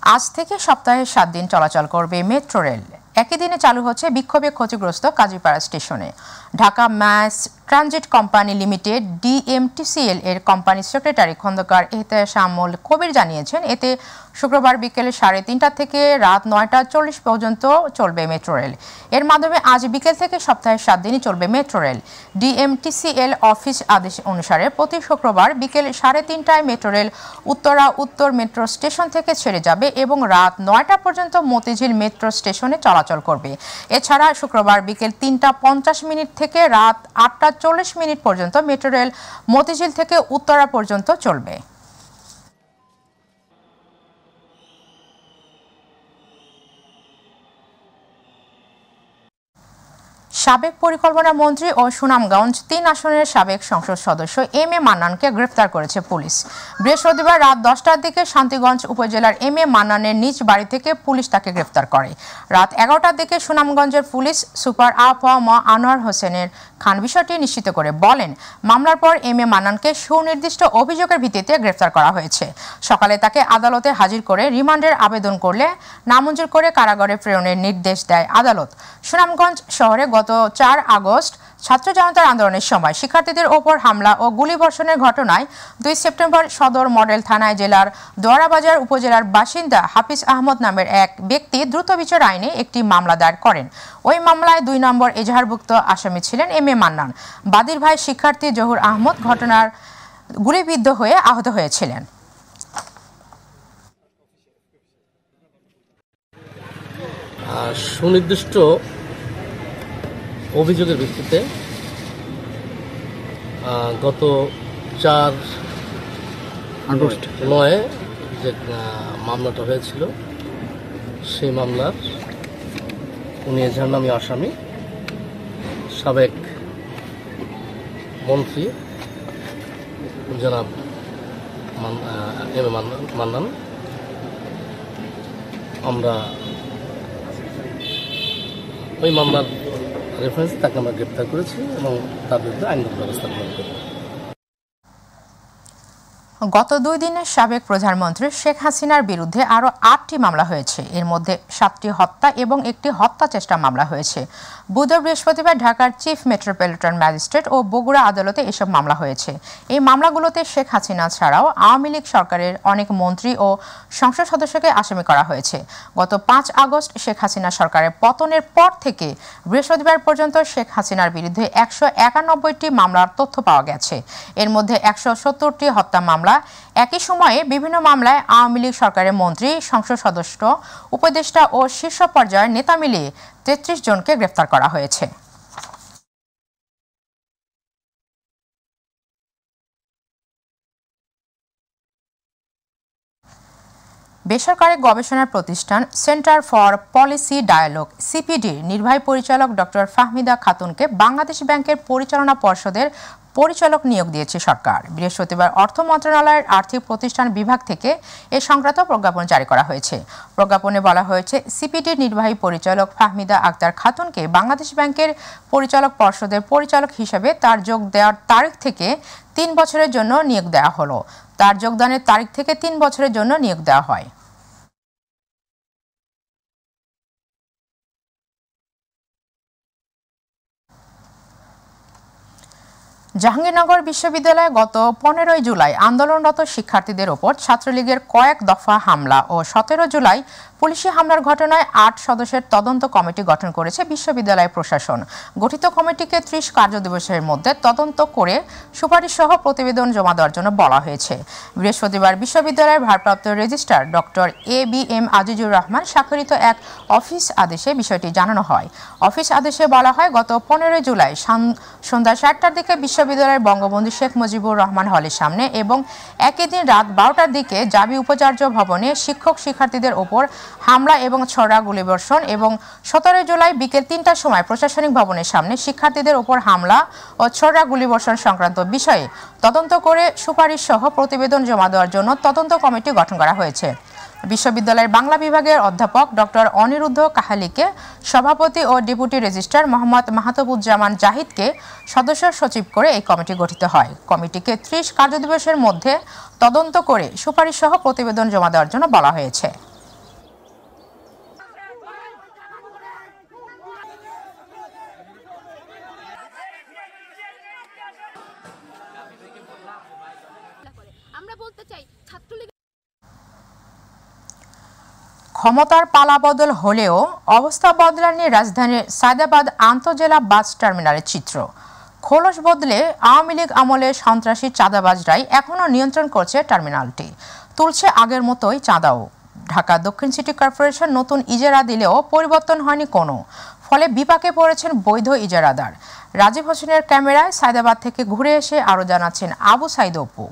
আজ থেকে সপ্তাহে ৭ দিন চলাচল করবে মেট্রো রেল। একই দিনে চালু হচ্ছে বিক্ষোভে ক্ষতিগ্রস্ত কাজীপাড়া স্টেশনে। Dhaka mass transit company limited DMTCL এর কোম্পানি সেক্রেটারি খন্দকার এহতেশামুল কবির জানিয়েছেন, এতে শুক্রবার বিকেল 3:30 থেকে রাত 9:40 পর্যন্ত চলবে মেট্রো রেল। এর মাধ্যমে আজ বিকেল থেকে সপ্তাহে 7 দিনই চলবে মেট্রো রেল। DMTCL অফিস আদেশ অনুসারে প্রতি শুক্রবার বিকেল 3:30টায় মেট্রো রেল উত্তরা উত্তর মেট্রো স্টেশন থেকে ছেড়ে যাবে এবং রাত 9টা পর্যন্ত মতিঝিল মেট্রো স্টেশনে চলাচল করবে। এছাড়া শুক্রবার বিকেল 3:50 থেকে রাত 8:40 পর্যন্ত মেট্রো রেল মতিঝিল থেকে উত্তরা পর্যন্ত চলবে। সাবেক পরিকল্পনা মন্ত্রী ও সুনামগঞ্জ 3 আসনের সাবেক সংসদ সদস্য M A মান্নানকে গ্রেফতার করেছে পুলিশ। বৃহস্পতিবার রাত 10টার দিকে শান্তিগঞ্জ উপজেলার M A মান্নানের নিজ বাড়ি থেকে পুলিশ তাকে গ্রেফতার করে। রাত 11টার দিকে সুনামগঞ্জের পুলিশ সুপার আ.প.ম আনোয়ার হোসেনের খান বিষয়টি নিশ্চিত করে বলেন, মামলার পর M A মান্নানকে সুনির্দিষ্ট অভিযোগের ভিত্তিতে গ্রেফতার করা হয়েছে। সকালে তাকে আদালতে হাজির করে রিমান্ডের আবেদন করলে নামঞ্জুর করে কারাগারে প্রেরণের নির্দেশ দেয় আদালত। সুনামগঞ্জ শহরে গত 4 আগস্ট ছাত্র জনতার আন্দোলনের সময় শিক্ষার্থীদের ওপর হামলা ও গুলিবর্ষণের ঘটনায় 2 সেপ্টেম্বর সদর মডেল থানায় জেলার দোয়ারাবাজার উপজেলার বাসিন্দা হাফিজ আহমদ নামের এক ব্যক্তি দ্রুত বিচার আইনে একটি মামলা দায়ের করেন। ওই মামলায় 2 নম্বর এজাহারভুক্ত আসামি ছিলেন M A মান্নান। বাদীর ভাই শিক্ষার্থী জহুর আহমদ ঘটনার গুলিবিদ্ধ হয়ে আহত হয়েছিলেন। সুনির্দিষ্ট অভিযোগের ভিত্তিতে গত 4 আগস্ট 9 যে মামলাটা হয়েছিল, সেই মামলার উনি এজাহারনামী আসামি সাবেক মন্ত্রী জনাব M A মান্নান। আমরা ওই মামলার রেফারেন্স তাকে আমরা গ্রেপ্তার করেছি এবং তার বিরুদ্ধে আইনগত ব্যবস্থা গ্রহণ করি। গত 2 দিনে সাবেক প্রধানমন্ত্রী শেখ হাসিনার বিরুদ্ধে আরও 8টি মামলা হয়েছে। এর মধ্যে 7টি হত্যা এবং একটি হত্যা চেষ্টা মামলা হয়েছে। বুধ ও বৃহস্পতিবার ঢাকার চিফ মেট্রোপলিটন ম্যাজিস্ট্রেট ও বগুড়া আদালতে এসব মামলা হয়েছে। এই মামলাগুলোতে শেখ হাসিনা ছাড়াও আওয়ামী লীগ সরকারের অনেক মন্ত্রী ও সংসদ সদস্যকে আসামি করা হয়েছে। গত 5 আগস্ট শেখ হাসিনা সরকারের পতনের পর থেকে বৃহস্পতিবার পর্যন্ত শেখ হাসিনার বিরুদ্ধে 191টি মামলার তথ্য পাওয়া গেছে। এর মধ্যে 170টি হত্যা মামলা। একই সময়ে বিভিন্ন মামলায় আওয়ামী লীগ সরকারের মন্ত্রী, সংসদ সদস্য, উপদেষ্টা ও শীর্ষ পর্যায়ের নেতা মিলিয়ে 33 জনকে গ্রেফতার করা হয়েছে। বেসরকারি গবেষণা প্রতিষ্ঠান সেন্টার ফর পলিসি ডায়ালগ CPDর নির্বাহী পরিচালক ডক্টর ফাহমিদা খাতুনকে বাংলাদেশ ব্যাংকের পরিচালনা পর্ষদের পরিচালক নিয়োগ দিয়েছে সরকার। বৃহস্পতিবার অর্থ মন্ত্রণালয়ের আর্থিক প্রতিষ্ঠান বিভাগ থেকে এ সংক্রান্ত প্রজ্ঞাপন জারি করা হয়েছে। প্রজ্ঞাপনে বলা হয়েছে, CPDর নির্বাহী পরিচালক ফাহমিদা আক্তার খাতুনকে বাংলাদেশ ব্যাংকের পরিচালক পর্ষদের পরিচালক হিসেবে তার যোগ দেওয়ার তারিখ থেকে 3 বছরের জন্য নিয়োগ দেওয়া হলো। তার যোগদানের তারিখ থেকে 3 বছরের জন্য নিয়োগ দেওয়া হয়। জাহাঙ্গীরনগর বিশ্ববিদ্যালয়ে গত 15 জুলাই আন্দোলনরত শিক্ষার্থীদের ওপর ছাত্রলীগের কয়েক দফা হামলা ও 17 জুলাই পুলিশি হামলার ঘটনায় 8 সদস্যের তদন্ত কমিটি গঠন করেছে বিশ্ববিদ্যালয় প্রশাসন। গঠিত কমিটিকে 30 কার্যদিবসের মধ্যে তদন্ত করে সুপারিশ সহ প্রতিবেদন জমা দেওয়ার জন্য বলা হয়েছে। বৃহস্পতিবার বিশ্ববিদ্যালয়ের ভারপ্রাপ্ত registrar doctor ABM Azizur Rahman স্বাক্ষরিত এক অফিস আদেশে বিষয়টি জানানো হয়। অফিস আদেশে বলা হয়, গত 15 জুলাই সন্ধ্যা 7টার দিকে বিশ্ববিদ্যালয়ের বঙ্গবন্ধু শেখ মুজিবুর রহমান হলের সামনে এবং একই দিন রাত 12টার দিকে জাবি উপাচার্য ভবনে শিক্ষক শিক্ষার্থীদের ওপর হামলা এবং ছড়া গুলিবর্ষণ এবং 17 জুলাই বিকেল 3টার সময় প্রশাসনিক ভবনের সামনে শিক্ষার্থীদের ওপর হামলা ও ছড়া গুলিবর্ষণ সংক্রান্ত বিষয়ে তদন্ত করে সুপারিশ সহ প্রতিবেদন জমা দেওয়ার জন্য তদন্ত কমিটি গঠন করা হয়েছে। বিশ্ববিদ্যালয়ের বাংলা বিভাগের অধ্যাপক ডক্টর অনিরুদ্ধ কাহালিকে সভাপতি ও ডেপুটি রেজিস্ট্রার মোহাম্মদ মাহতাবুজ্জামান জাহিদকে সদস্য সচিব করে এই কমিটি গঠিত হয়। কমিটিকে 30 কার্যদিবসের মধ্যে তদন্ত করে সুপারিশ সহ প্রতিবেদন জমা দেওয়ার জন্য বলা হয়েছে। ক্ষমতার পালাবদল হলেও অবস্থা বদলায়নি রাজধানীর সায়দাবাদ আন্তজেলা বাস টার্মিনালের চিত্র। খোলস বদলে আওয়ামী লীগ আমলে সন্ত্রাসী চাঁদাবাজরাই এখনও নিয়ন্ত্রণ করছে টার্মিনালটি, তুলছে আগের মতোই চাঁদাও। ঢাকা দক্ষিণ সিটি কর্পোরেশন নতুন ইজারা দিলেও পরিবর্তন হয়নি কোনো, ফলে বিপাকে পড়েছেন বৈধ ইজারাদার। রাজীব হোসেনের ক্যামেরায় সায়দাবাদ থেকে ঘুরে এসে আরও জানাচ্ছেন আবু সাইদ অপু।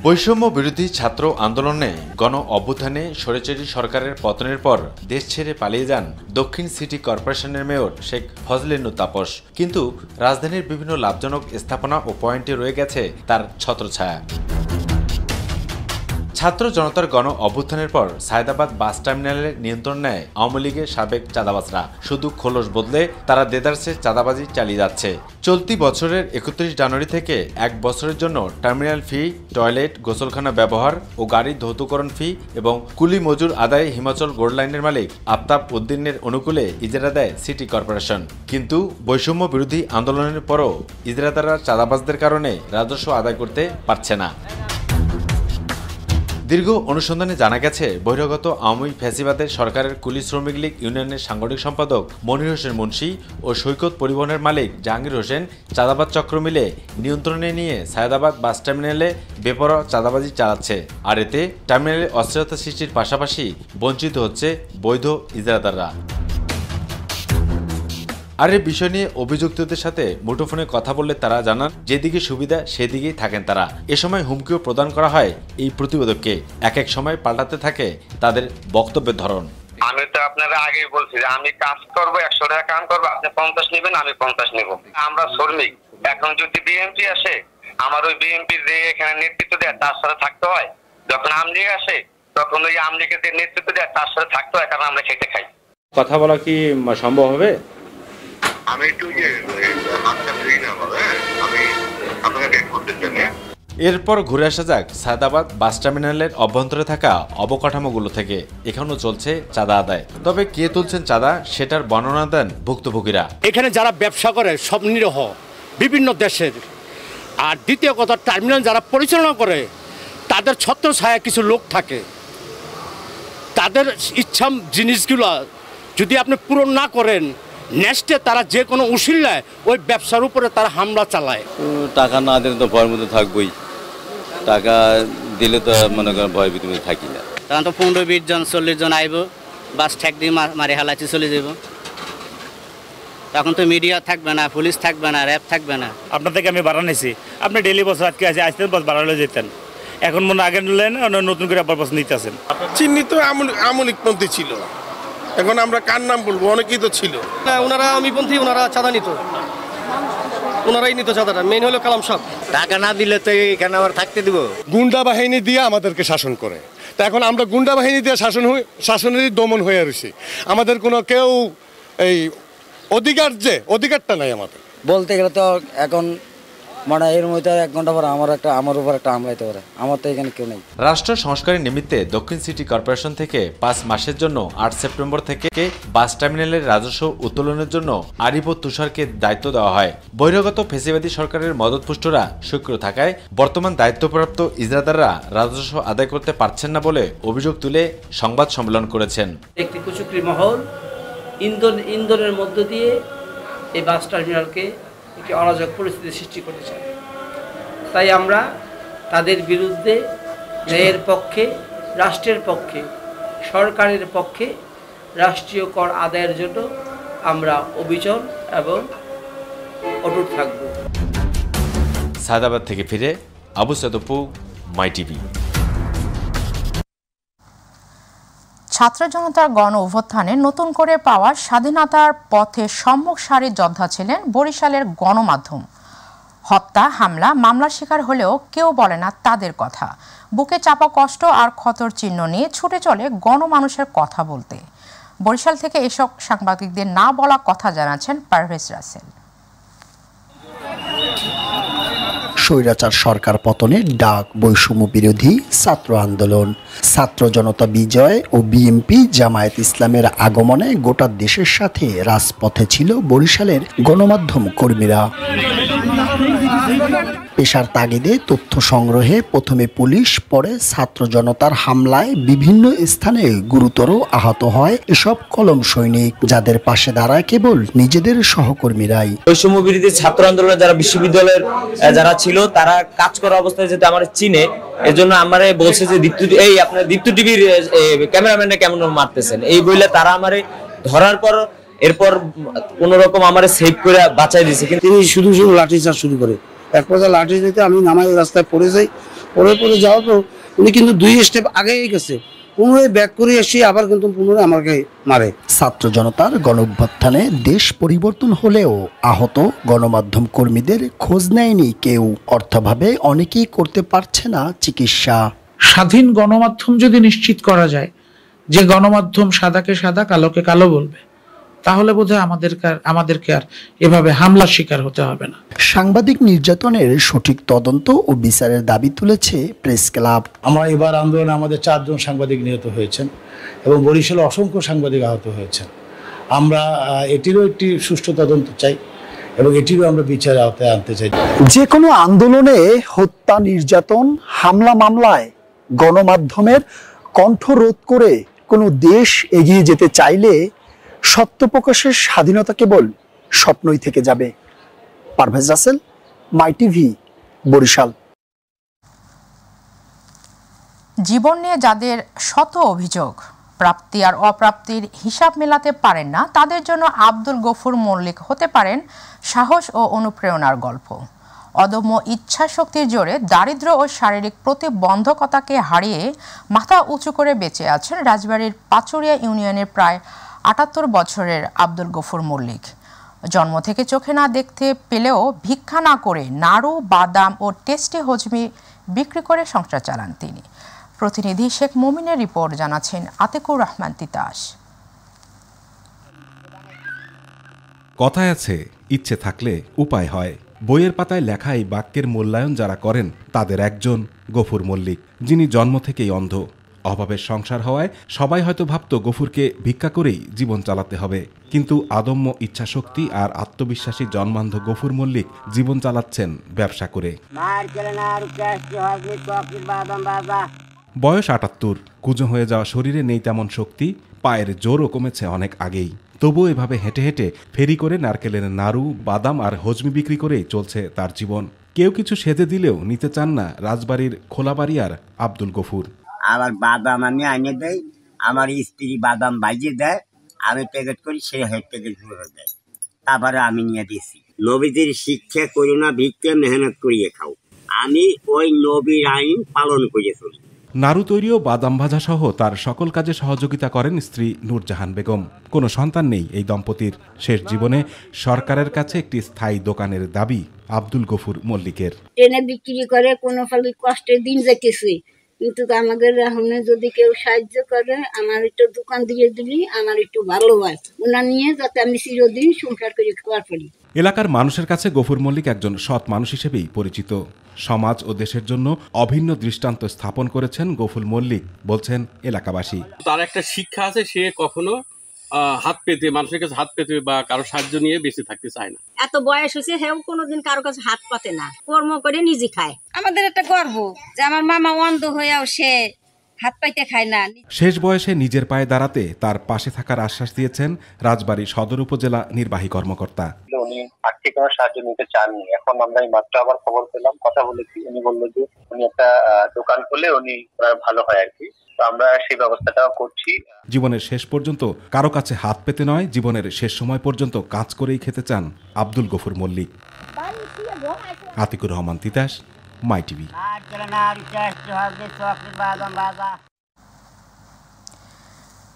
বৈষম্য বিরোধী ছাত্র আন্দোলনে গণ অভ্যুত্থানে স্বৈরাচারী সরকারের পতনের পর দেশ ছেড়ে পালিয়ে যান দক্ষিণ সিটি কর্পোরেশনের মেয়র শেখ ফজলেনুর তাপস। কিন্তু রাজধানীর বিভিন্ন লাভজনক স্থাপনা ও পয়েন্টে রয়ে গেছে তার ছত্রছায়া। ছাত্র জনতার গণ অভ্যুত্থানের পর সায়দাবাদ বাস টার্মিনালের নিয়ন্ত্রণ নেয় আওয়ামী লীগের সাবেক চাঁদাবাজরা। শুধু খোলস বদলে তারা দেদারসে চাঁদাবাজি চালিয়ে যাচ্ছে। চলতি বছরের 31 জানুয়ারি থেকে 1 বছরের জন্য টার্মিনাল ফি, টয়লেট, গোসলখানা ব্যবহার ও গাড়ি ধৌতকরণ ফি এবং কুলি মজুর আদায়ে হিমাচল গোল্ড লাইনের মালিক আফতাব উদ্দিনের অনুকূলে ইজারা দেয় সিটি কর্পোরেশন। কিন্তু বৈষম্য বিরোধী আন্দোলনের পরও ইজারাদাররা চাঁদাবাজদের কারণে রাজস্ব আদায় করতে পারছে না। দীর্ঘ অনুসন্ধানে জানা গেছে, বহিরাগত আওয়ামী ফ্যাসিবাদের সরকারের কুলি শ্রমিক লীগ ইউনিয়নের সাংগঠনিক সম্পাদক মনির হোসেন মুন্সি ও সৈকত পরিবহনের মালিক জাহাঙ্গীর হোসেন চাঁদাবাজ চক্র মিলে নিয়ন্ত্রণে নিয়ে সায়দাবাদ বাস টার্মিনালে বেপরোয়া চাঁদাবাজি চালাচ্ছে। আর এতে টার্মিনালে অস্থিরতা সৃষ্টির পাশাপাশি বঞ্চিত হচ্ছে বৈধ ইজারাদাররা। আর এই বিষয় নিয়ে অভিযুক্তদের সাথে মুঠোফোনে কথা বললে তারা জানান, যেদিকে সুবিধা সেদিকেই থাকেন তারা। এ সময় হুমকিও প্রদান করা হয় এই প্রতিবেদককে। এক এক সময় পাল্টাতে থাকে তাদের বক্তব্যের ধরন। আমি তো আপনারা আগেই বলছি যে আমি কাজ করবো, 100 টাকা কাম করবো, আপনি 50 নেবেন, আমি 50 নেব। আমরা শ্রমিক। এখন যদি বিএমপি আসে, আমার ওই বিএমপি যে এখানে নেতৃত্ব দেয় তার সাথে থাকতে হয়। যখন আমলি আসে তখন ওই আমলিকে যে নেতৃত্ব দেয় তার সাথে থাকতে হয়, কারণ আমরা খেতে খাই। কথা বলা কি সম্ভব হবে? আমি একটু এরপর ঘুরে আসা যাক সায়দাবাদ বাস টার্মিনালের অভ্যন্তরে থাকা অবকাঠামোগুলো থেকে। এখনো চলছে চাঁদা আদায়। তবে কে তুলছেন চাঁদা সেটার বর্ণনা দেন ভুক্তভোগীরা। এখানে যারা ব্যবসা করে সব নিরহ, বিভিন্ন দেশের। আর দ্বিতীয় কথা, টার্মিনাল যারা পরিচালনা করে তাদের ছত্রছায়া কিছু লোক থাকে। তাদের ইচ্ছা জিনিসগুলো যদি আপনি পূরণ না করেন, নেক্সটে তারা যে কোনো উশিলায় ওই ব্যবসার উপরে তারা হামলা চালায়। টাকা না দিলে তো ভয়ের মধ্যে থাকবোই, টাকা দিলে তো মনে করেন ভয় ভিতরে থাকি না। তখন তো 15-20 জন 40 জন আইব, বাস ঠেক দিয়ে মারি হালাচি চলে যাব। তখন তো মিডিয়া থাকবে না, পুলিশ থাকবে না, র্যাব থাকবে না। আপনার থেকে আমি ভাড়া নিয়েছি, আপনি ডেলি বছর আজকে আসতেন, বস ভাড়া হলে যেতেন। এখন মনে আগে নিলেন, নতুন করে আবার বস নিতে আসেন। চিহ্নিত আমলিকপন্থী ছিল, এখন আমরা কার নাম বলবো, অনেকেই তো ছিল। ওনারা আমিপন্থী, ওনারা চাঁদা নিত, ওনারাই নিত চাঁদাটা। মেইন হলো কালাম সাহেব। টাকা না দিলে তো এখানে আবার থাকতে দিব। গুন্ডা বাহিনী দিয়ে আমাদেরকে শাসন করে, তা এখন আমরা গুন্ডা বাহিনী দিয়ে শাসনেরই দমন হয়ে রয়েছি। আমাদের কোনো কেউ এই অধিকারটা নাই আমাদের। বলতে গেলে তো এখন মানে এর মধ্যে 1 ঘন্টা পর আমার উপর একটা হামলাইতে পারে। আমার তো এখানে কেউ নেই। রাষ্ট্র সংস্কারের নিমিত্তে দক্ষিণ সিটি কর্পোরেশন থেকে 5 মাসের জন্য 8 সেপ্টেম্বর থেকে বাস টার্মিনালের রাজস্ব উত্তোলনের জন্য আরিফ তুষারকে দায়িত্ব দেওয়া হয়। বহিরাগত ফ্যাসিবাদী সরকারের মদতপুষ্টরা সক্রিয় থাকায় বর্তমান দায়িত্বপ্রাপ্ত ইজারাদাররা রাজস্ব আদায় করতে পারছেন না বলে অভিযোগ তুলে সংবাদ সম্মেলন করেছেন। একটি কুচক্রী মহল ইন্ধনের মধ্য দিয়ে এই বাস টার্মিনালকে একটি অরাজক পরিস্থিতি সৃষ্টি করতে চায়। তাই আমরা তাদের বিরুদ্ধে ন্যায়ের পক্ষে, রাষ্ট্রের পক্ষে, সরকারের পক্ষে রাষ্ট্রীয় কর আদায়ের জন্য আমরা অবিচল এবং অটুট থাকব। সায়দাবাদ থেকে ফিরে আবু সাইদ অপু, মাই টিভি। ছাত্র জনতার গণ অভ্যুত্থানে নতুন করে পাওয়া স্বাধীনতার পথে সম্মুখ সারির যোদ্ধা ছিলেন বরিশালের গণমাধ্যম। হত্যা, হামলা, মামলার শিকার হলেও কেউ বলে না তাদের কথা। বুকে চাপা কষ্ট আর ক্ষতর চিহ্ন নিয়ে ছুটে চলে গণমানুষের কথা বলতে। বরিশাল থেকে এসব সাংবাদিকদের না বলা কথা জানাচ্ছেন পারভেজ রাসেল। স্বৈরাচার সরকার পতনের ডাক, বৈষম্য বিরোধী ছাত্র আন্দোলন, ছাত্র জনতা বিজয় ও বিএনপি জামায়াত ইসলামের আগমনে গোটা দেশের সাথে রাজপথে ছিল বরিশালের গণমাধ্যম কর্মীরা। পেশার তাগিদে তথ্য সংগ্রহে প্রথমে পুলিশ, পরে ছাত্র জনতার হামলায় বিভিন্ন স্থানে গুরুতর আহত হয় এসব কলম সৈনিক, যাদের পাশে দাঁড়ায় কেবল নিজেদের সহকর্মীরাই। বৈষম্য বিরোধী ছাত্র আন্দোলনে যারা বিশ্ববিদ্যালয়ের যারা ছিল তারা কাজ করা অবস্থায় যেতে আমার চিনে, এজন্য আমারে বলছে যে আপনার দীপ্ত টিভির ক্যামেরাম্যানটা কেমন মারতেছেন এই বইলে তারা আমারে ধরার পর এরপর কোন রকম আমারে সেভ করে বাঁচাই দিয়েছে। কিন্তু তিনি শুধু লাঠি চার্জ শুরু করে, এক পর্যায়ে লাঠি দিতে আমি নামাই রাস্তায় পড়ে যাই। পরে যাওয়ার পর উনি কিন্তু 2 স্টেপ আগেই গেছে, পুনরায় ব্যাক করে এসে আবার কিন্তু পুনরায় আমাকে মারে। ছাত্র জনতার গণঅভ্যুত্থানে দেশ পরিবর্তন হলেও আহত গণমাধ্যম কর্মীদের খোঁজ নেয়নি কেউ। অর্থাভাবে অনেকেই করতে পারছে না চিকিৎসা। স্বাধীন গণমাধ্যম যদি নিশ্চিত করা যায় যে গণমাধ্যম সাদাকে সাদা কালোকে কালো বলবে, তাহলে বোধহয় আমাদেরকে আর এভাবে হামলার শিকার হতে হবে না। সাংবাদিক নির্যাতনের সঠিক তদন্ত ও বিচারের দাবি তুলেছে প্রেস ক্লাব। আমরা এবার আন্দোলনে আমাদের 4 জন সাংবাদিক নিহত হয়েছেন এবং বরিশালে অসংখ্য সাংবাদিক আহত হয়েছেন। আমরা এটিরও একটি সুষ্ঠু তদন্ত চাই এবং এটিরও আমরা বিচারের আওতায় আনতে চাই। যে কোনো আন্দোলনে হত্যা, নির্যাতন, হামলা মামলায় গণমাধ্যমের কণ্ঠ রোধ করে কোনো দেশ এগিয়ে যেতে চাইলে সত্য প্রকাশের স্বাধীনতা কেবল স্বপ্নই থেকে যাবে। পারভেজ রাসেল, মাই টিভি, বরিশাল। জীবন নিয়ে যাদের শত অভিযোগ, প্রাপ্তি আর অপ্রাপ্তির হিসাব মেলাতে পারেন না, তাদের জন্য আব্দুল গফুর মল্লিক হতে পারেন সাহস ও অনুপ্রেরণার গল্প। অদম্য ইচ্ছা শক্তির জোরে দারিদ্র্য ও শারীরিক প্রতিবন্ধকতাকে হারিয়ে মাথা উঁচু করে বেঁচে আছেন রাজবাড়ীর পাচুরিয়া ইউনিয়নের প্রায় 78 বছরের আব্দুল গফুর মল্লিক। জন্ম থেকে চোখে না দেখতে পেলেও ভিক্ষা না করে নাড়ু, বাদাম ও টেস্টি হজমি বিক্রি করে সংসার চালান তিনি। প্রতিনিধি শেখ মুমিনের রিপোর্ট জানাচ্ছেন আতিকুর রহমান তিতাস। কথায় আছে, ইচ্ছে থাকলে উপায় হয়। বইয়ের পাতায় লেখা এই বাক্যের মূল্যায়ন যারা করেন তাদের একজন গফুর মল্লিক, যিনি জন্ম থেকেই অন্ধ। অভাবের সংসার হওয়ায় সবাই হয়তো ভাবত গফুরকে ভিক্ষা করেই জীবন চালাতে হবে, কিন্তু আদম্য ইচ্ছাশক্তি আর আত্মবিশ্বাসী জন্মান্ধ গফুর মল্লিক জীবন চালাচ্ছেন ব্যবসা করে। বয়স 78, কুঁজো হয়ে যাওয়া শরীরে নেই তেমন শক্তি, পায়ের জোরও কমেছে অনেক আগেই। তবুও এভাবে হেঁটে হেঁটে ফেরি করে নারকেলের নাড়ু, বাদাম আর হজমি বিক্রি করেই চলছে তার জীবন। কেউ কিছু সেজে দিলেও নিতে চান না রাজবাড়ির খোলাবাড়িয়ার আব্দুল গফুর। আবার বাদাম আমি আনিয়ে দেয়, আমার স্ত্রী বাদাম ভাজিয়ে দেয়, আমি প্যাকেট করি, সে প্যাকেট করে দেয়, তারপরে আমি নিয়ে দিয়েছি। নবীদের শিক্ষা করি না, ভিক্ষা মেহনত করিয়ে খাও। আমি ওই নবীর আইন পালন করে চলি। নাড়ু তৈরি ও বাদাম ভাজা সহ তার সকল কাজে সহযোগিতা করেন স্ত্রী নূরজাহান বেগম। কোনো সন্তান নেই এই দম্পতির। শেষ জীবনে সরকারের কাছে একটি স্থায়ী দোকানের দাবি আব্দুল গফুর মল্লিকের। ট্রেনে বিক্রি করে কোনো ফলে কষ্টের দিন যেতেছি, কিন্তু আমাদের এখন যদি কেউ সাহায্য করে, আমার একটু দোকান দিয়ে দিলি আমার একটু ভালো হয়, ওনা নিয়ে যাতে আমি চিরদিন সংসার করে খাওয়ার পারি। এলাকার মানুষের কাছে গফুর মল্লিক একজন সৎ মানুষ হিসেবেই পরিচিত। সমাজ ও দেশের জন্য অভিন্ন দৃষ্টান্ত স্থাপন করেছেন গফুর মল্লিক, বলছেন এলাকাবাসী। তার একটা শিক্ষা আছে, সে কখনো হাত পেতে, মানুষের কাছে হাত পেতে বা কারো সাহায্য নিয়ে বেঁচে থাকতে চায় না। এত বয়স হয়েছে, হেও কোনোদিন কারো কাছে হাত পাতে না, কর্ম করে নিজে খায়। আমাদের একটা গর্ব যে আমার মামা অন্ধ হয়েও সে হাত পাইতে খায় না। শেষ বয়সে নিজের পায়ে দাঁড়াতে তার পাশে থাকার আশ্বাস দিয়েছেন রাজবাড়ী সদর উপজেলা নির্বাহী কর্মকর্তা। উনি আর্থিক কোনো সাহায্য নিতে চাননি। এখন আমরা এই মাত্র আবার খবর পেলাম, কথা বলেছি, উনি বললো যে উনি একটা দোকান খুলে উনি ভালো হয় আর কি। তো আমরা সেই ব্যবস্থাটাও করছি। জীবনের শেষ পর্যন্ত কারো কাছে হাত পেতে নয়, জীবনের শেষ সময় পর্যন্ত কাজ করেই খেতে চান আব্দুল গফুর মল্লিক। আতিকুর রহমান তিতাস, মাই টিভি।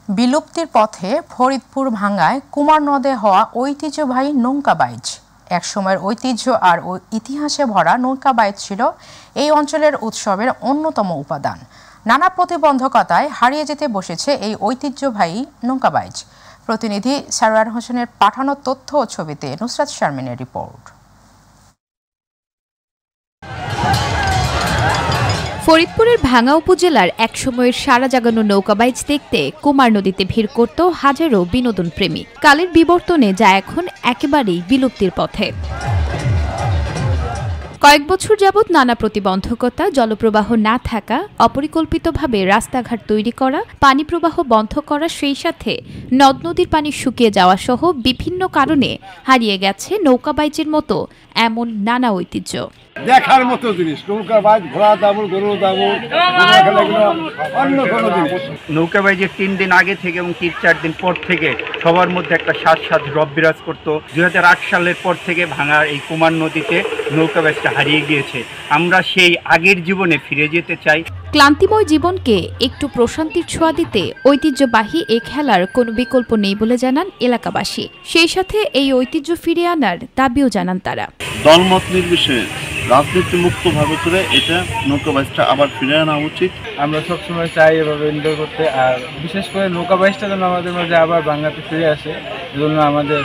বিলুপ্তির পথে ফরিদপুর ভাঙ্গায় কুমার নদে হওয়া ঐতিহ্যবাহী নৌকাবাইজ। এক সময়ের ঐতিহ্য আর ইতিহাসে ভরা নৌকাবাইজ ছিল এই অঞ্চলের উৎসবের অন্যতম উপাদান। নানা প্রতিবন্ধকতায় হারিয়ে যেতে বসেছে এই ঐতিহ্যবাহী নৌকাবাইজ। প্রতিনিধি সারোয়ার হোসেনের পাঠানো তথ্য ও ছবিতে নুসরাত শারমিনের রিপোর্ট। ফরিদপুরের ভাঙ্গা উপজেলার একসময়ের সারা জাগানো নৌকাবাইজ দেখতে কুমার নদীতে ভিড় করত হাজারো বিনোদন প্রেমী। কালের বিবর্তনে যা এখন একেবারেই বিলুপ্তির পথে। কয়েক বছর যাবৎ নানা প্রতিবন্ধকতা, জলপ্রবাহ না থাকা, অপরিকল্পিতভাবে রাস্তাঘাট তৈরি করা, পানি প্রবাহ বন্ধ করা, সেই সাথে নদ নদীর পানি শুকিয়ে যাওয়া সহ বিভিন্ন কারণে হারিয়ে গেছে নৌকাবাইজের মতো এমন নানা ঐতিহ্য। দেখার মতো জিনিস নৌকাবাইজ, ঘোড়া দামুর, গরু দামুর, অন্য কোনো জিনিস। নৌকাবাইজের 3 দিন আগে থেকে এবং 3-4 দিন পর থেকে সবার মধ্যে একটা স্বাদ রব বিরাজ করতো। 2008 সালের পর থেকে ভাঙা এই কুমার নদীতে নৌকাবাইজটা হারিয়ে গিয়েছে। আমরা সেই আগের জীবনে ফিরে যেতে চাই। ক্লান্তিময় জীবনকে একটু প্রশান্তির ছোঁয়া দিতে ঐতিহ্যবাহী এই খেলার কোনো বিকল্প নেই বলে জানান এলাকাবাসী। সেই সাথে এই ঐতিহ্য ফিরিয়ে আনার দাবিও জানান তারা। দলমত নির্বিশেষে রাজনীতি মুক্ত ভাবে করে এটা নৌকাবাইজটা আবার ফিরে আনা উচিত। আমরা সবসময় চাই এভাবে এনজয় করতে, আর বিশেষ করে নৌকাবাইজটা যেন আমাদের মাঝে আবার বাংলাতে ফিরে আসে, এজন্য আমাদের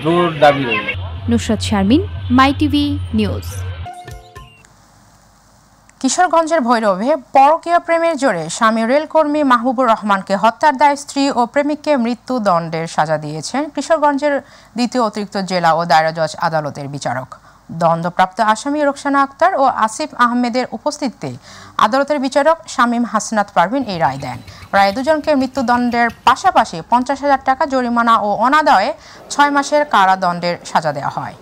জোর দাবি রয়েছে। নুসরাত শারমিন, মাই টিভি নিউজ। কিশোরগঞ্জের ভৈরবে পরকীয়া প্রেমের জোরে স্বামী রেলকর্মী মাহবুবুর রহমানকে হত্যার দায়ে স্ত্রী ও প্রেমিককে মৃত্যুদণ্ডের সাজা দিয়েছেন কিশোরগঞ্জের দ্বিতীয় অতিরিক্ত জেলা ও দায়রা জজ আদালতের বিচারক। দণ্ডপ্রাপ্ত আসামি রোকসানা আক্তার ও আসিফ আহমেদের উপস্থিতিতে আদালতের বিচারক শামীম হাসনাত পারভিন এই রায় দেন। রায়ে দুজনকে মৃত্যুদণ্ডের পাশাপাশি 50,000 টাকা জরিমানা ও অনাদায়ে 6 মাসের কারাদণ্ডের সাজা দেওয়া হয়।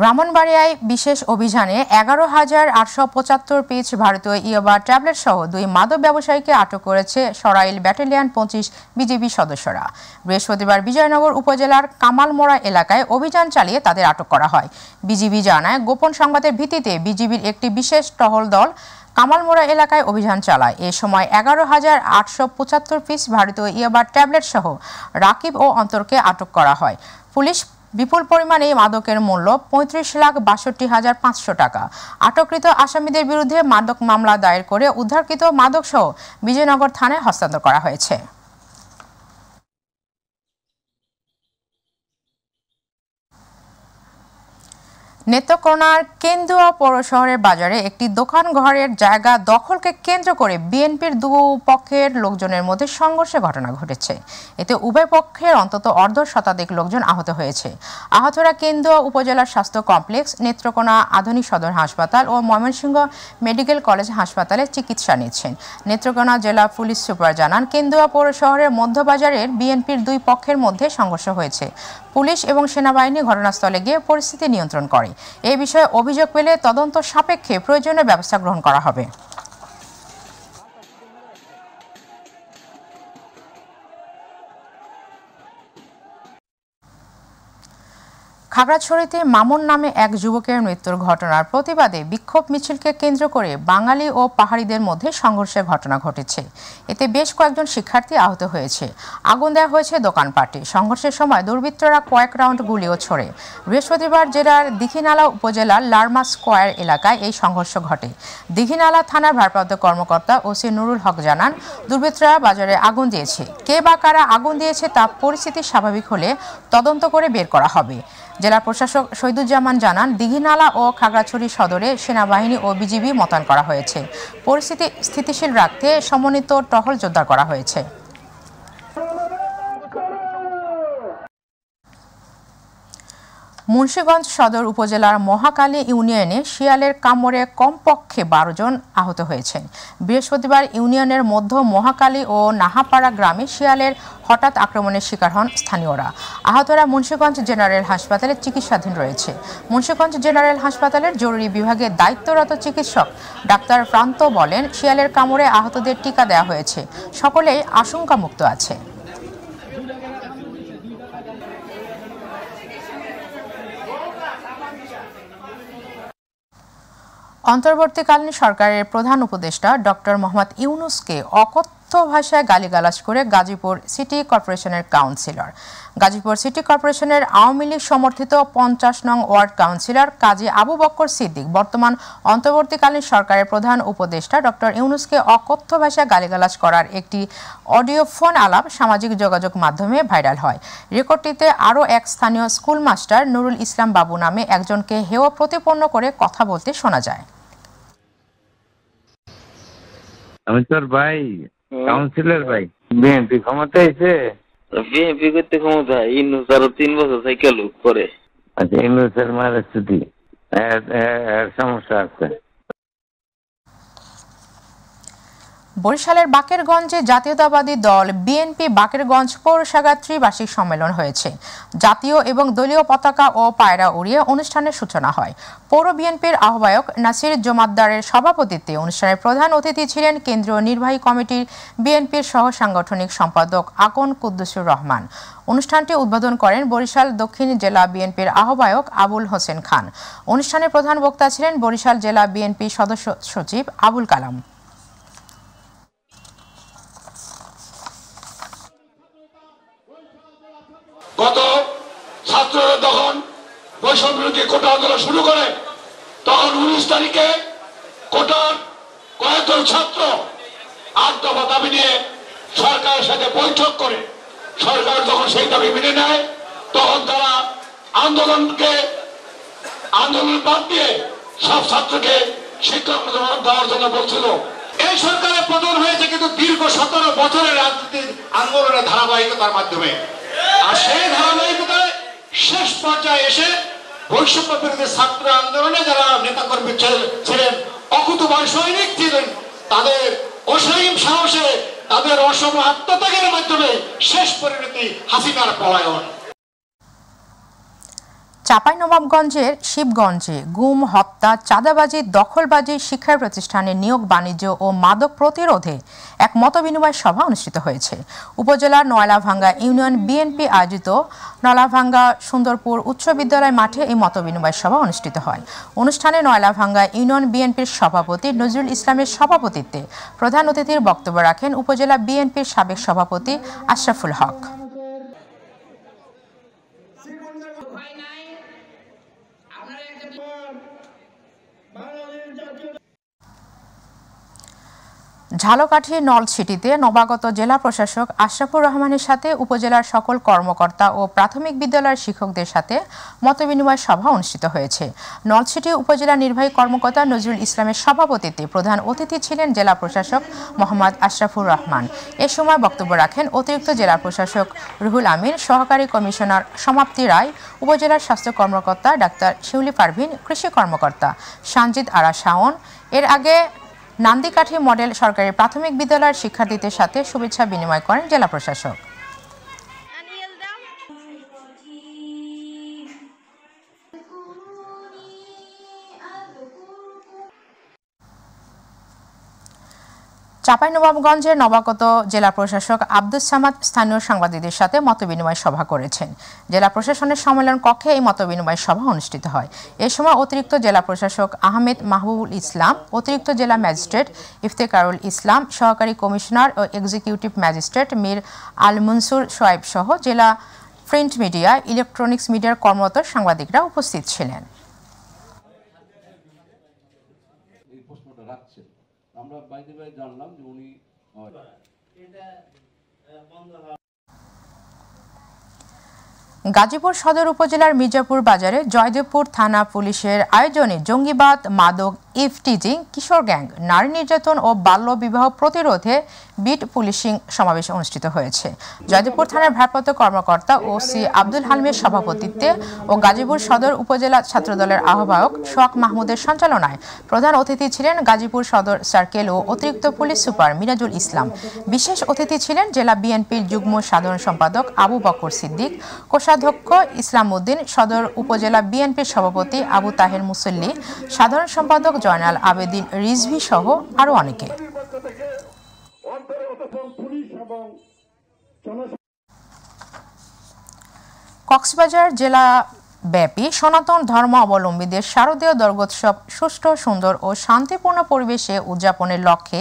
ব্রাহ্মণবাড়িয়ায় বিশেষ অভিযানে 11,875 পিস ভারতীয় ইয়াবা ট্যাবলেট সহ 2 মাদক ব্যবসায়ীকে আটক করেছে সরাইল ব্যাটালিয়ন 25 বিজিবি সদস্যরা। বৃহস্পতিবার বিজয়নগর উপজেলার কামালমোড়া এলাকায় অভিযান চালিয়ে তাদের আটক করা হয়। বিজিবি জানায়, গোপন সংবাদের ভিত্তিতে বিজিবির একটি বিশেষ টহল দল কামালমোড়া এলাকায় অভিযান চালায়। এ সময় 11,875 পিস ভারতীয় ইয়াবা ট্যাবলেট সহ রাকিব ও অন্তরকে আটক করা হয়। পুলিশ বিপুল পরিমাণে মাদকের মূল্য 35,62,500 টাকা। আটককৃত আসামিদের বিরুদ্ধে মাদক মামলা দায়ের করে উদ্ধারকৃত মাদক সহ বিজয়নগর থানায় হস্তান্তর করা হয়েছে। নেত্রকোনার কেন্দুয়া পৌর শহরের বাজারে একটি দোকান ঘরের জায়গা দখলকে কেন্দ্র করে বিএনপির দুপক্ষের লোকজনের মধ্যে সংঘর্ষের ঘটনা ঘটেছে। এতে উভয় পক্ষের অন্তত অর্ধশতাধিক লোকজন আহত হয়েছে। আহতরা কেন্দুয়া উপজেলার স্বাস্থ্য কমপ্লেক্স, নেত্রকোনা আধুনিক সদর হাসপাতাল ও ময়মনসিংহ মেডিকেল কলেজ হাসপাতালে চিকিৎসা নিচ্ছেন। নেত্রকোনা জেলা পুলিশ সুপার জানান, কেন্দুয়া পৌর শহরের মধ্যবাজারের বিএনপির দুই পক্ষের মধ্যে সংঘর্ষ হয়েছে। পুলিশ এবং সেনাবাহিনী ঘটনাস্থলে গিয়ে পরিস্থিতি নিয়ন্ত্রণ করে। এই বিষয়ে অভিযোগ পেলে তদন্ত সাপেক্ষে প্রয়োজনীয় ব্যবস্থা গ্রহণ করা হবে। খাগড়াছড়িতে মামুন নামে এক যুবকের মৃত্যুর ঘটনার প্রতিবাদে বিক্ষোভ মিছিলকে কেন্দ্র করে বাঙালি ও পাহাড়িদের মধ্যে সংঘর্ষের ঘটনা ঘটেছে। এতে বেশ কয়েকজন শিক্ষার্থী আহত হয়েছে। আগুন দেওয়া হয়েছে দোকানপাটে। সংঘর্ষের সময় দুর্বৃত্তরা কয়েক রাউন্ড গুলিও ছোড়ে। বৃহস্পতিবার জেলার দীঘিনালা উপজেলার লারমা স্কোয়ার এলাকায় এই সংঘর্ষ ঘটে। দীঘিনালা থানার ভারপ্রাপ্ত কর্মকর্তা ওসি নুরুল হক জানান, দুর্বৃত্তরা বাজারে আগুন দিয়েছে। কে বা কারা আগুন দিয়েছে তা পরিস্থিতি স্বাভাবিক হলে তদন্ত করে বের করা হবে। জেলা প্রশাসক শহীদুজ্জামান জানান, দীঘিনালা ও খাগড়াছড়ি সদরে সেনাবাহিনী ও বিজিবি মোতায়েন করা হয়েছে। পরিস্থিতি স্থিতিশীল রাখতে সমন্বিত টহল জোরদার করা হয়েছে। মুন্সিগঞ্জ সদর উপজেলার মহাকালী ইউনিয়নে শিয়ালের কামড়ে কমপক্ষে 12 জন আহত হয়েছেন। বৃহস্পতিবার ইউনিয়নের মধ্য মহাকালী ও নাহাপাড়া গ্রামে শিয়ালের হঠাৎ আক্রমণের শিকার হন স্থানীয়রা। আহতরা মুন্সিগঞ্জ জেনারেল হাসপাতালে চিকিৎসাধীন রয়েছে। মুন্সিগঞ্জ জেনারেল হাসপাতালের জরুরি বিভাগে দায়িত্বরত চিকিৎসক ডাক্তার প্রান্ত বলেন, শিয়ালের কামড়ে আহতদের টিকা দেওয়া হয়েছে। সকলেই আশঙ্কামুক্ত আছে। অন্তর্বর্তীকালীন সরকারের প্রধান উপদেষ্টা ডক্টর মোহাম্মদ ইউনূসকে অকথ্য ভাষায় গালিগালাজ করে গাজীপুর সিটি কর্পোরেশনের কাউন্সিলর। গাজীপুর সিটি কর্পোরেশনের আওয়ামী লীগ সমর্থিত 50 নং ওয়ার্ড কাউন্সিলর কাজী আবু বক্কর সিদ্দিক বর্তমান অন্তর্বর্তীকালীন সরকারের প্রধান উপদেষ্টা ডক্টর ইউনূসকে অকথ্য ভাষায় গালিগালাজ করার একটি অডিও ফোন আলাপ সামাজিক যোগাযোগ মাধ্যমে ভাইরাল হয়। রেকর্ডটিতে আরও এক স্থানীয় স্কুল মাস্টার নুরুল ইসলাম বাবু নামে একজনকে হেয় প্রতিপন্ন করে কথা বলতে শোনা যায়। আমি তোর ভাই, কাউন্সিলর ভাই। বিএনপি ক্ষমতা এসে? বিএনপি করতে ক্ষমতা ইন্নুস আরো 3 বছর সাইকেল করে। আচ্ছা, ইন্নুসের মারের স্থিতি সমস্যা আছে। বরিশালের বাকেরগঞ্জে জাতীয়তাবাদী দল বিএনপি বাকেরগঞ্জ পৌরসভার ত্রিবার্ষিক সম্মেলন হয়েছে। জাতীয় এবং দলীয় পতাকা ও পায়রা উড়িয়ে অনুষ্ঠানের সূচনা হয়। পৌর বিএনপির আহ্বায়ক নাসির জমাদ্দারের সভাপতিত্বে অনুষ্ঠানের প্রধান অতিথি ছিলেন কেন্দ্রীয় নির্বাহী কমিটির বিএনপির সহ সাংগঠনিক সম্পাদক আকন কুদ্দুসুর রহমান। অনুষ্ঠানটি উদ্বোধন করেন বরিশাল দক্ষিণ জেলা বিএনপির আহ্বায়ক আবুল হোসেন খান। অনুষ্ঠানে প্রধান বক্তা ছিলেন বরিশাল জেলা বিএনপি সদস্য সচিব আবুল কালাম। গত ছাত্ররা যখন বৈষম্য বিরোধী কোটা আন্দোলন শুরু করে, তখন 19 তারিখে কোটার কয়েকজন ছাত্র 8 দফা দাবি নিয়ে সরকারের সাথে বৈঠক করে, সরকার যখন সেই দাবি মেনে নেয়, তখন তারা আন্দোলন বাদ দিয়ে সব ছাত্রকে শিক্ষক দেওয়ার জন্য বলছিল। এই সরকারের পতন হয়েছে কিন্তু দীর্ঘ 17 বছরের রাজনীতির আন্দোলনের ধারাবাহিকতার মাধ্যমে। আর সেই ধারাবাহিকতায় শেষ পর্যায়ে এসে বৈষম্য বিরোধী ছাত্র আন্দোলনে যারা নেতাকর্মী ছিলেন, অকুতোভয় সৈনিক ছিলেন, তাদের অসীম সাহসে, তাদের অসম আত্মত্যাগের মাধ্যমে শেষ পরিণতি হাসিনার পলায়ন। চাঁপাইনবাবগঞ্জের শিবগঞ্জে গুম, হত্যা, চাঁদাবাজি, দখলবাজি, শিক্ষা প্রতিষ্ঠানে নিয়োগ, বাণিজ্য ও মাদক প্রতিরোধে এক মতবিনিময় সভা অনুষ্ঠিত হয়েছে। উপজেলার নয়লাভাঙ্গা ইউনিয়ন বিএনপি আয়োজিত নয়লাভাঙ্গা সুন্দরপুর উচ্চ বিদ্যালয় মাঠে এই মতবিনিময় সভা অনুষ্ঠিত হয়। অনুষ্ঠানে নয়লাভাঙ্গা ইউনিয়ন বিএনপির সভাপতি নজরুল ইসলামের সভাপতিত্বে প্রধান অতিথির বক্তব্য রাখেন উপজেলা বিএনপির সাবেক সভাপতি আশরাফুল হক। ঝালকাঠি নলছিটিতে নবাগত জেলা প্রশাসক আশরাফুর রহমানের সাথে উপজেলার সকল কর্মকর্তা ও প্রাথমিক বিদ্যালয়ের শিক্ষকদের সাথে মতবিনিময় সভা অনুষ্ঠিত হয়েছে। নলছিটি উপজেলা নির্বাহী কর্মকর্তা নজরুল ইসলামের সভাপতিত্বে প্রধান অতিথি ছিলেন জেলা প্রশাসক মোহাম্মদ আশরাফুর রহমান। এ সময় বক্তব্য রাখেন অতিরিক্ত জেলা প্রশাসক রুহুল আমিন, সহকারী কমিশনার সমাপ্তি রায়, উপজেলার স্বাস্থ্য কর্মকর্তা ডাক্তার শিউলি পারভিন, কৃষি কর্মকর্তা সানজিদ আরা শাওন। এর আগে নান্দিকাঠি মডেল সরকারি প্রাথমিক বিদ্যালয়ের শিক্ষার্থীদের সাথে শুভেচ্ছা বিনিময় করেন জেলা প্রশাসক। চাঁপাইনবাবগঞ্জের নবাগত জেলা প্রশাসক আব্দুস সামাদ স্থানীয় সাংবাদিকদের সাথে মতবিনিময় সভা করেছেন। জেলা প্রশাসনের সম্মেলন কক্ষে এই মতবিনিময় সভা অনুষ্ঠিত হয়। এ সময় অতিরিক্ত জেলা প্রশাসক আহমেদ মাহবুবুল ইসলাম, অতিরিক্ত জেলা ম্যাজিস্ট্রেট ইফতেকারুল ইসলাম, সহকারী কমিশনার ও এক্সিকিউটিভ ম্যাজিস্ট্রেট মীর আল মনসুর সোয়াইব সহ জেলা প্রিন্ট মিডিয়া, ইলেকট্রনিক্স মিডিয়ার কর্মরত সাংবাদিকরা উপস্থিত ছিলেন। আমরা বাইরে জানলাম যে উনি গাজীপুর সদর উপজেলার মির্জাপুর বাজারে জয়দেবপুর থানা পুলিশের আয়োজনে জঙ্গিবাদ, মাদক, ইফটিজিং, কিশোর গ্যাং, নারী নির্যাতন ও বাল্য বিবাহ প্রতিরোধে বিট পুলিশিং সমাবেশ অনুষ্ঠিত হয়েছে। জয়দেবপুর থানার ভারপ্রাপ্ত কর্মকর্তা ওসি আব্দুল হালিমের সভাপতিত্বে ও গাজীপুর সদর উপজেলা ছাত্রদলের আহ্বায়ক সোহাগ মাহমুদের সঞ্চালনায় প্রধান অতিথি ছিলেন গাজীপুর সদর সার্কেল ও অতিরিক্ত পুলিশ সুপার মিরাজুল ইসলাম। বিশেষ অতিথি ছিলেন জেলা বিএনপির যুগ্ম সাধারণ সম্পাদক আবু বকর সিদ্দিক, কোষাধ্যক্ষ ইসলাম উদ্দিন, সদর উপজেলা বিএনপির সভাপতি আবু তাহের মুসল্লি, সাধারণ সম্পাদক জয়নাল আবেদিন রিজভি সহ আরো অনেকে। কক্সবাজার জেলা ব্যাপী সনাতন ধর্ম অবলম্বীদের শারদীয় দুর্গোৎসব সুষ্ঠু, সুন্দর ও শান্তিপূর্ণ পরিবেশে উদযাপনের লক্ষ্যে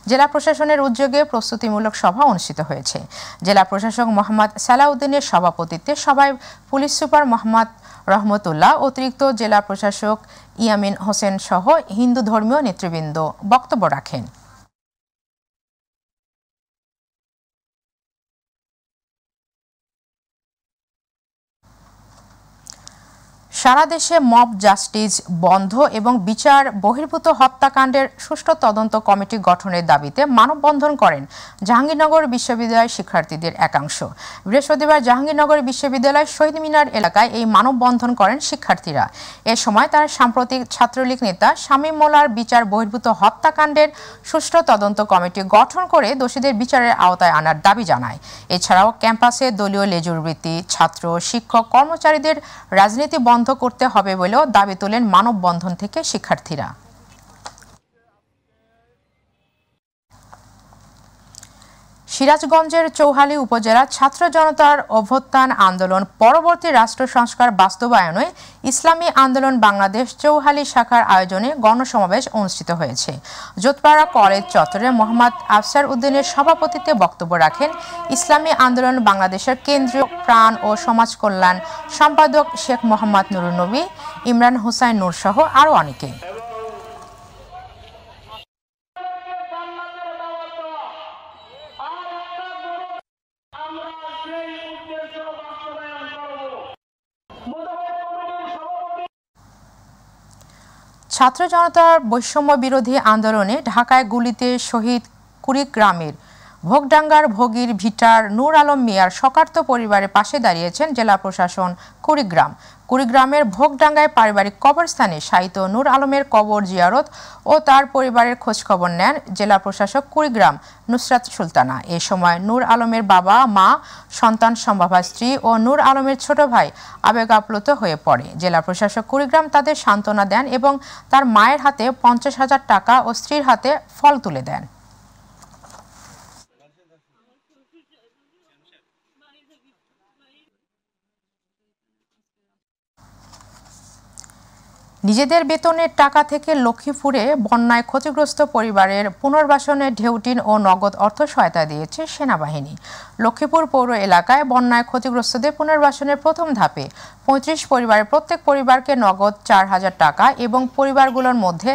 জেলা প্রশাসনের উদ্যোগে প্রস্তুতিমূলক সভা অনুষ্ঠিত হয়েছে। জেলা প্রশাসক মোহাম্মদ সালাউদ্দিনের সভাপতিত্বে সভায় পুলিশ সুপার মোহাম্মদ রহমতুল্লাহ, অতিরিক্ত জেলা প্রশাসক ইয়ামিন হোসেন সহ হিন্দু ধর্মীয় নেতৃবৃন্দ বক্তব্য রাখেন। সারা দেশে মব জাস্টিস বন্ধ এবং বিচার বহির্ভূত হত্যাকাণ্ডের সুষ্ঠু তদন্ত কমিটি গঠনের দাবিতে মানববন্ধন করেন জাহাঙ্গীরনগর বিশ্ববিদ্যালয়ের শিক্ষার্থীদের একাংশ। বৃহস্পতিবার জাহাঙ্গীরনগর বিশ্ববিদ্যালয়ের শহীদ মিনার এলাকায় এই মানববন্ধন করেন শিক্ষার্থীরা। এ সময় তারা সাম্প্রতিক ছাত্রলীগ নেতা শামীম মোল্লার বিচার বহির্ভূত হত্যাকাণ্ডের সুষ্ঠু তদন্ত কমিটি গঠন করে দোষীদের বিচারের আওতায় আনার দাবি জানায়। এছাড়াও ক্যাম্পাসে দলীয় লেজুরবৃত্তি, ছাত্র, শিক্ষক, কর্মচারীদের রাজনীতি বন্ধ করতে হবে বলেও দাবি তোলেন মানববন্ধন থেকে শিক্ষার্থীরা। সিরাজগঞ্জের চৌহালি উপজেলা ছাত্র জনতার অভ্যুত্থান আন্দোলন পরবর্তী রাষ্ট্র সংস্কার বাস্তবায়নে ইসলামী আন্দোলন বাংলাদেশ চৌহালি শাখার আয়োজনে গণসমাবেশ অনুষ্ঠিত হয়েছে। জোতপাড়া কলেজ চত্বরে মোহাম্মদ আফসার উদ্দিনের সভাপতিত্বে বক্তব্য রাখেন ইসলামী আন্দোলন বাংলাদেশের কেন্দ্রীয় প্রাণ ও সমাজ কল্যাণ সম্পাদক শেখ মোহাম্মদ নুরুন নবী, ইমরান হুসাইন নূর সহ আরও অনেকে। ছাত্র জনতার বৈষম্য বিরোধী আন্দোলনে ঢাকায় গুলিতে শহীদ কুড়িগ্রামের ভোগডাঙ্গার ভোগীর ভিটার নূর আলম মিয়ার শোকার্ত পরিবারের পাশে দাঁড়িয়েছেন জেলা প্রশাসন কুড়িগ্রাম। কুড়িগ্রামের ভোগডাঙ্গায় পারিবারিক কবরস্থানে শায়িত নূর আলমের কবর জিয়ারত ও তার পরিবারের খোঁজখবর নেন জেলা প্রশাসক কুড়িগ্রাম নুসরাত সুলতানা। এ সময় নূর আলমের বাবা, মা, সন্তান সম্ভবা স্ত্রী ও নূর আলমের ছোট ভাই আবেগ আপ্লুত হয়ে পড়ে। জেলা প্রশাসক কুড়িগ্রাম তাদের সান্ত্বনা দেন এবং তার মায়ের হাতে 50,000 টাকা ও স্ত্রীর হাতে ফল তুলে দেন। নিজেদের বেতনের টাকা থেকে লক্ষ্মীপুরে বন্যায় ক্ষতিগ্রস্ত পরিবারের পুনর্বাসনে ঢেউটিন ও নগদ অর্থ সহায়তা দিয়েছে সেনাবাহিনী। লক্ষ্মীপুর পৌর এলাকায় বন্যায় ক্ষতিগ্রস্তদের পুনর্বাসনের প্রথম ধাপে 35 পরিবারের প্রত্যেক পরিবারকে নগদ 4,000 টাকা এবং পরিবারগুলোর মধ্যে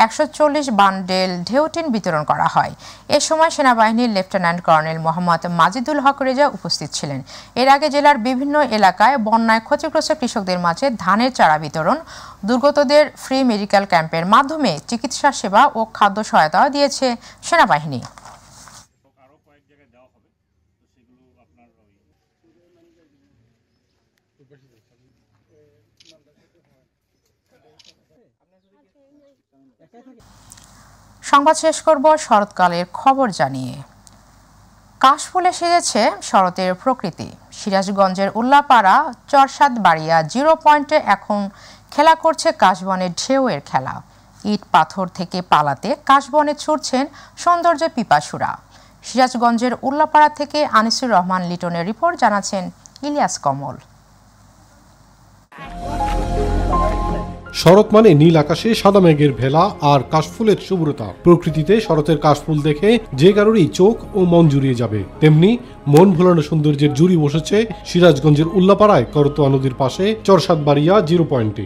140 বান্ডেল ঢেউটিন বিতরণ করা হয়। এ সময় সেনাবাহিনীর লেফটেন্যান্ট কর্নেল মোহাম্মদ মাজিদুল হক রেজা উপস্থিত ছিলেন। এর আগে জেলার বিভিন্ন এলাকায় বন্যায় ক্ষতিগ্রস্ত কৃষকদের মাঝে ধানের চারা বিতরণ, দুর্গতদের ফ্রি মেডিকেল ক্যাম্পের মাধ্যমে চিকিৎসা সেবা ও খাদ্য সহায়তা দিয়েছে সেনাবাহিনী। সংবাদ শেষ করব শরৎকালের খবর জানিয়ে। কাশফুলে সেজেছে শরতের প্রকৃতি। সিরাজগঞ্জের উল্লাপাড়া চরসাদ বাড়িয়া 0 পয়েন্টে এখন খেলা করছে কাশবনের ঢেউয়ের খেলা। ইট পাথর থেকে পালাতে কাশবনে ছুটছেন সৌন্দর্য পিপাসুরা। সিরাজগঞ্জের উল্লাপাড়া থেকে আনিসুর রহমান লিটনের রিপোর্ট, জানাচ্ছেন ইলিয়াস কমল। শরৎ মানে নীল আকাশে সাদা মেঘের ভেলা আর কাশফুলের শুভ্রতা। প্রকৃতিতে শরতের কাশফুল দেখে যে কারোরই চোখ ও মন জুড়িয়ে যাবে। তেমনি মন ভোলানো সৌন্দর্যের জুড়ি বসেছে সিরাজগঞ্জের উল্লাপাড়ায় করতোয়া নদীর পাশে চরসাদ বাড়িয়া 0 পয়েন্টে।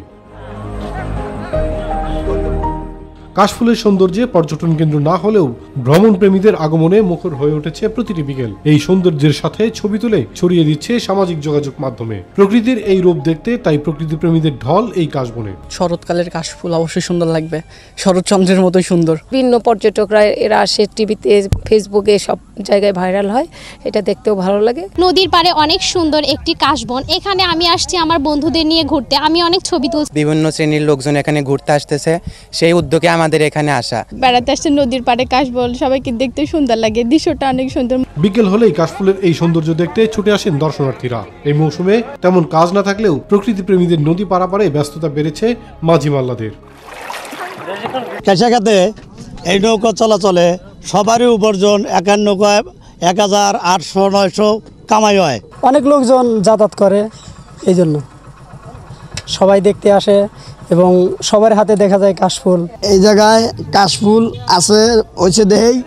কাশফুলের সৌন্দর্যে পর্যটন কেন্দ্র না হলেও ভ্রমণ প্রেমীদের আগমনে মুখর হয়ে উঠেছে প্রতিটি বিকেল। এই সৌন্দর্যের সাথে ছবি তুলে ছড়িয়ে দিচ্ছে সামাজিক যোগাযোগ মাধ্যমে। প্রকৃতির এই রূপ দেখতে তাই প্রকৃতি প্রেমীদের ঢল এই কাশবনে। শরৎকালের কাশফুল অবশ্যই সুন্দর লাগবে, শরৎচন্দ্রের মতোই সুন্দর। বিভিন্ন পর্যটকরা এরা আসে, টিভিতে, ফেসবুকে সব জায়গায় ভাইরাল হয়, এটা দেখতেও ভালো লাগে। নদীর পাড়ে অনেক সুন্দর একটি কাশবন, এখানে আমি আসছি আমার বন্ধুদের নিয়ে ঘুরতে, আমি অনেক ছবি তুলছি। বিভিন্ন শ্রেণীর লোকজন এখানে ঘুরতে আসতেছে, সেই উদ্যোগে আমাদের এখানে আসা। বেড়াতে আসছে নদীর পাড়ে কাশবন, সবাইকে দেখতে সুন্দর লাগে, দৃশ্যটা অনেক সুন্দর। বিকেল হলেই কাশফুলের এই সৌন্দর্য দেখতে ছুটে আসেন দর্শনার্থীরা। এই মৌসুমে তেমন কাজ না থাকলেও প্রকৃতি প্রেমীদের নদী পারাপারে ব্যস্ততা বেড়েছে মাঝি মাল্লাদের। কেশাঘাতে এই নৌকা চলাচলে সবারই উপার্জন, একার নৌকায় 1,800-900 কামাই হয়। অনেক লোকজন যাতায়াত করে, এই জন্য সবাই দেখতে আসে এবং সবার হাতে দেখা যায় কাশফুল। এই জায়গায় কাশফুল আছে, হয়েছে দেহেই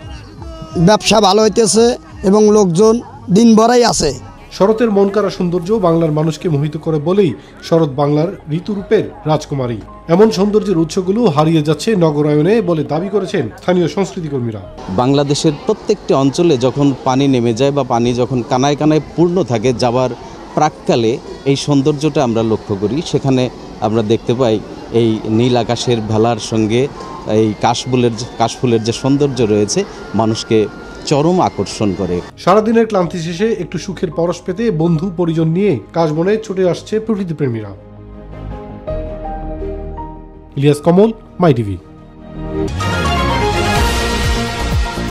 ব্যবসা ভালো হইতেছে এবং লোকজন দিন ভরাই আছে। শরতের মন কাড়া সৌন্দর্য বাংলার মানুষকে মোহিত করে বলেই শরৎ বাংলার ঋতুরূপের রাজকুমারী। এমন সৌন্দর্যের উৎসগুলো হারিয়ে যাচ্ছে নগরায়নে বলে দাবি করেছেন স্থানীয় সংস্কৃতিকর্মীরা। বাংলাদেশের প্রত্যেকটি অঞ্চলে যখন পানি নেমে যায় বা পানি যখন কানায় কানায় পূর্ণ থাকে, যাবার প্রাককালে এই সৌন্দর্যটা আমরা লক্ষ্য করি। সেখানে আমরা দেখতে পাই এই নীল আকাশের ভেলার সঙ্গে এই কাশফুলের যে সৌন্দর্য রয়েছে মানুষকে চরম আকর্ষণ করে। সারাদিনের ক্লান্তি শেষে একটু সুখের পরশ পেতে বন্ধু পরিজন নিয়ে কাশবনে ছুটে আসছে প্রকৃতি প্রেমীরা। ইলিয়াস কমল, মাই টিভি।